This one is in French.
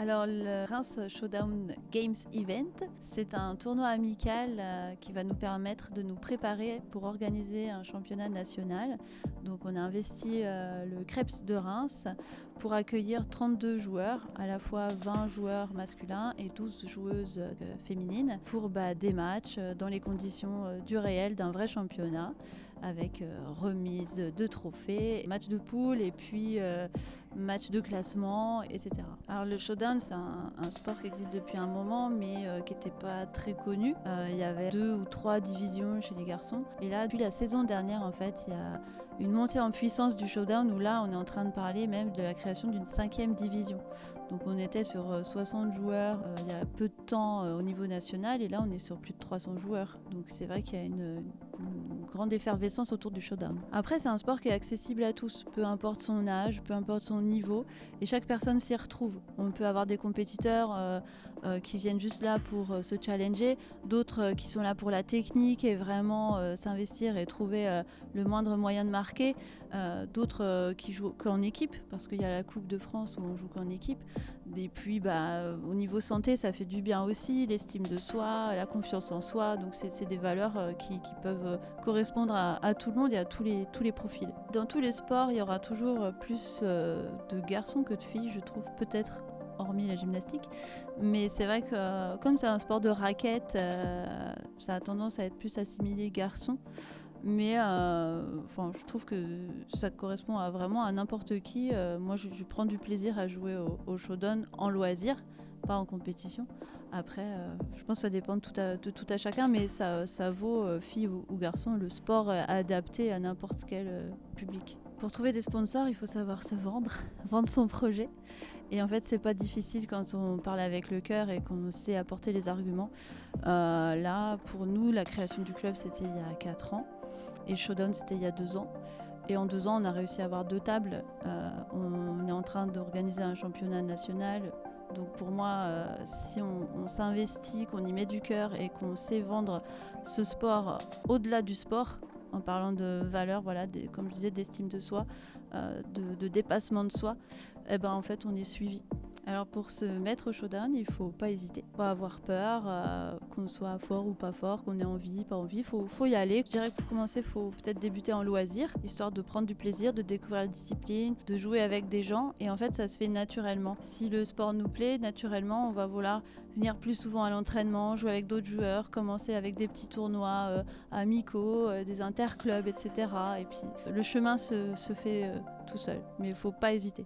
Alors le Reims Showdown Games Event, c'est un tournoi amical qui va nous permettre de nous préparer pour organiser un championnat national. Donc on a investi le Creps de Reims pour accueillir 32 joueurs, à la fois 20 joueurs masculins et 12 joueuses féminines, pour des matchs dans les conditions du réel d'un vrai championnat, avec remise de trophées, match de poule et puis match de classement, etc. Alors le showdown, c'est un sport qui existe depuis un moment, mais qui n'était pas très connu. Il y avait 2 ou 3 divisions chez les garçons. Et là, depuis la saison dernière, en fait, il y a une montée en puissance du showdown où là, on est en train de parler même de la création d'une 5e division. Donc on était sur 60 joueurs il y a peu de temps au niveau national, et là, on est sur plus de 300 joueurs. Donc c'est vrai qu'il y a une grande effervescence autour du showdown. Après, c'est un sport qui est accessible à tous, peu importe son âge, peu importe son niveau, et chaque personne s'y retrouve. On peut avoir des compétiteurs qui viennent juste là pour se challenger, d'autres qui sont là pour la technique et vraiment s'investir et trouver le moindre moyen de marquer, d'autres qui jouent qu'en équipe, parce qu'il y a la Coupe de France où on joue qu'en équipe. Et puis au niveau santé, ça fait du bien aussi, l'estime de soi, la confiance en soi, donc c'est des valeurs qui peuvent correspondre à tout le monde et à tous les profils. Dans tous les sports, il y aura toujours plus de garçons que de filles, je trouve, peut-être hormis la gymnastique. Mais c'est vrai que comme c'est un sport de raquette, ça a tendance à être plus assimilé garçon. Mais je trouve que ça correspond vraiment à n'importe qui. Moi, je prends du plaisir à jouer au showdown en loisir, pas en compétition. Après, je pense que ça dépend de tout à chacun, mais ça vaut, fille ou garçon, le sport adapté à n'importe quel public. Pour trouver des sponsors, il faut savoir se vendre, vendre son projet. Et en fait, c'est pas difficile quand on parle avec le cœur et qu'on sait apporter les arguments. Là, pour nous, la création du club, c'était il y a 4 ans. Et le showdown, c'était il y a 2 ans. Et en 2 ans, on a réussi à avoir 2 tables. On est en train d'organiser un championnat national. Donc pour moi, si on s'investit, qu'on y met du cœur et qu'on sait vendre ce sport au-delà du sport, en parlant de valeurs, voilà, comme je disais, d'estime de soi, de dépassement de soi, en fait, on est suivi. Alors pour se mettre au showdown, il ne faut pas hésiter, pas avoir peur, qu'on soit fort ou pas fort, qu'on ait envie, pas envie, faut y aller. Je dirais que pour commencer, il faut peut-être débuter en loisir, histoire de prendre du plaisir, de découvrir la discipline, de jouer avec des gens, et en fait ça se fait naturellement. Si le sport nous plaît, naturellement on va vouloir venir plus souvent à l'entraînement, jouer avec d'autres joueurs, commencer avec des petits tournois amicaux, des interclubs, etc. Et puis le chemin se fait tout seul, mais il ne faut pas hésiter.